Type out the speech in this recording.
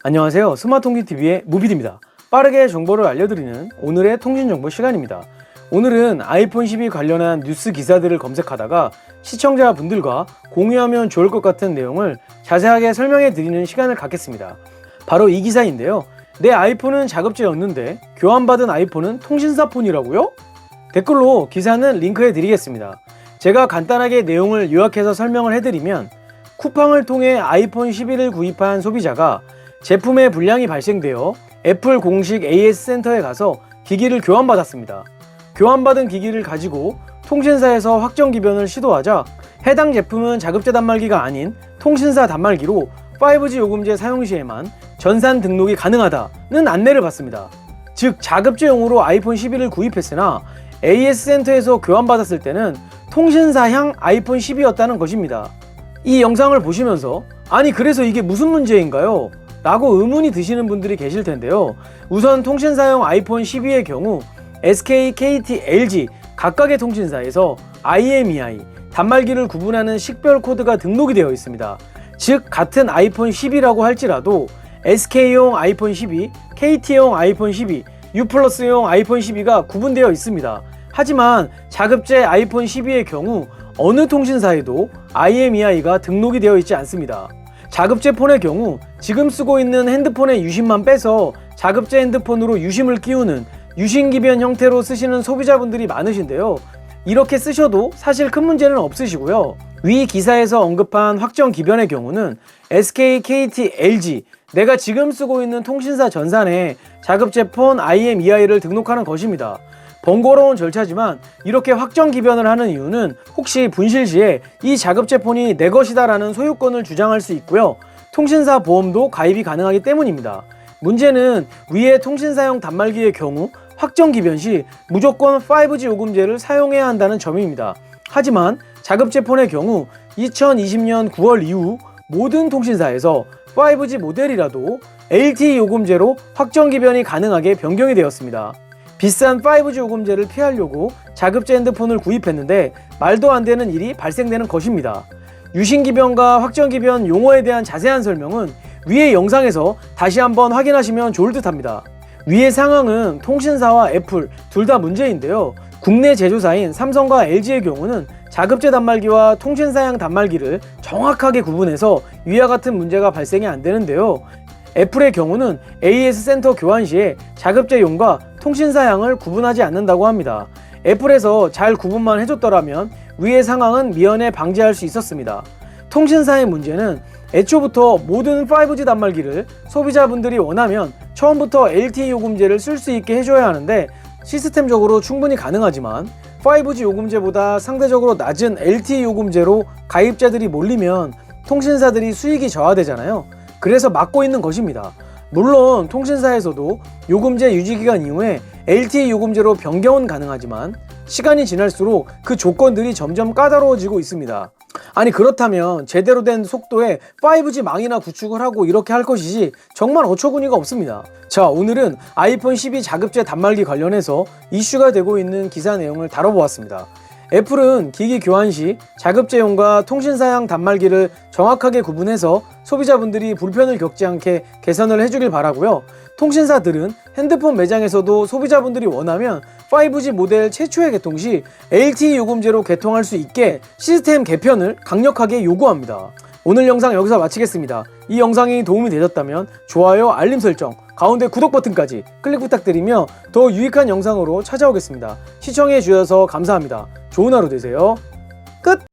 안녕하세요. 스마트통신TV의 무피디입니다. 빠르게 정보를 알려드리는 오늘의 통신정보 시간입니다. 오늘은 아이폰 12 관련한 뉴스 기사들을 검색하다가 시청자분들과 공유하면 좋을 것 같은 내용을 자세하게 설명해 드리는 시간을 갖겠습니다. 바로 이 기사인데요. 내 아이폰은 자급제였는데 교환받은 아이폰은 통신사 폰이라고요? 댓글로 기사는 링크해 드리겠습니다. 제가 간단하게 내용을 요약해서 설명을 해드리면 쿠팡을 통해 아이폰 11을 구입한 소비자가 제품에 불량이 발생되어 애플 공식 AS 센터에 가서 기기를 교환받았습니다. 교환받은 기기를 가지고 통신사에서 확정 기변을 시도하자 해당 제품은 자급제 단말기가 아닌 통신사 단말기로 5G 요금제 사용 시에만 전산 등록이 가능하다는 안내를 받습니다. 즉 자급제용으로 아이폰 11을 구입했으나 AS 센터에서 교환받았을 때는 통신사향 아이폰 10이었다는 것입니다. 이 영상을 보시면서 아니 그래서 이게 무슨 문제인가요? 라고 의문이 드시는 분들이 계실 텐데요. 우선 통신사용 아이폰 12의 경우 SK, KT, LG 각각의 통신사에서 IMEI 단말기를 구분하는 식별 코드가 등록이 되어 있습니다. 즉 같은 아이폰 10이라고 할지라도 SK용 아이폰 12, KT용 아이폰 12, U+용 아이폰 12가 구분되어 있습니다. 하지만 자급제 아이폰 12의 경우 어느 통신사에도 IMEI가 등록이 되어 있지 않습니다. 자급제 폰의 경우 지금 쓰고 있는 핸드폰의 유심만 빼서 자급제 핸드폰으로 유심을 끼우는 유심기변 형태로 쓰시는 소비자분들이 많으신데요. 이렇게 쓰셔도 사실 큰 문제는 없으시고요. 위 기사에서 언급한 확정 기변의 경우는 SK, KT, LG 내가 지금 쓰고 있는 통신사 전산에 자급제 폰 IMEI를 등록하는 것입니다. 번거로운 절차지만 이렇게 확정 기변을 하는 이유는 혹시 분실 시에 이 자급제 폰이 내 것이다 라는 소유권을 주장할 수 있고요. 통신사 보험도 가입이 가능하기 때문입니다. 문제는 위의 통신사용 단말기의 경우 확정 기변 시 무조건 5G 요금제를 사용해야 한다는 점입니다. 하지만 자급제 폰의 경우 2020년 9월 이후 모든 통신사에서 5G 모델이라도 LTE 요금제로 확정 기변이 가능하게 변경이 되었습니다. 비싼 5G 요금제를 피하려고 자급제 핸드폰을 구입했는데 말도 안 되는 일이 발생되는 것입니다. 유심기변과 확정기변 용어에 대한 자세한 설명은 위의 영상에서 다시 한번 확인하시면 좋을 듯 합니다. 위의 상황은 통신사와 애플 둘 다 문제인데요. 국내 제조사인 삼성과 LG의 경우는 자급제 단말기와 통신사양 단말기를 정확하게 구분해서 위와 같은 문제가 발생이 안 되는데요. 애플의 경우는 AS 센터 교환 시에 자급제용과 통신사양을 구분하지 않는다고 합니다. 애플에서 잘 구분만 해줬더라면 위의 상황은 미연에 방지할 수 있었습니다. 통신사의 문제는 애초부터 모든 5G 단말기를 소비자분들이 원하면 처음부터 LTE 요금제를 쓸 수 있게 해줘야 하는데 시스템적으로 충분히 가능하지만 5G 요금제보다 상대적으로 낮은 LTE 요금제로 가입자들이 몰리면 통신사들이 수익이 저하되잖아요. 그래서 막고 있는 것입니다. 물론 통신사에서도 요금제 유지기간 이후에 LTE 요금제로 변경은 가능하지만 시간이 지날수록 그 조건들이 점점 까다로워지고 있습니다. 아니 그렇다면 제대로 된 속도의 5G 망이나 구축을 하고 이렇게 할 것이지 정말 어처구니가 없습니다. 자, 오늘은 아이폰 12 자급제 단말기 관련해서 이슈가 되고 있는 기사 내용을 다뤄보았습니다. 애플은 기기 교환 시 자급제용과 통신사양 단말기를 정확하게 구분해서 소비자분들이 불편을 겪지 않게 개선을 해주길 바라고요. 통신사들은 핸드폰 매장에서도 소비자분들이 원하면 5G 모델 최초의 개통 시 LTE 요금제로 개통할 수 있게 시스템 개편을 강력하게 요구합니다. 오늘 영상 여기서 마치겠습니다. 이 영상이 도움이 되셨다면 좋아요, 알림 설정, 가운데 구독 버튼까지 클릭 부탁드리며 더 유익한 영상으로 찾아오겠습니다. 시청해 주셔서 감사합니다. 좋은 하루 되세요. 끝!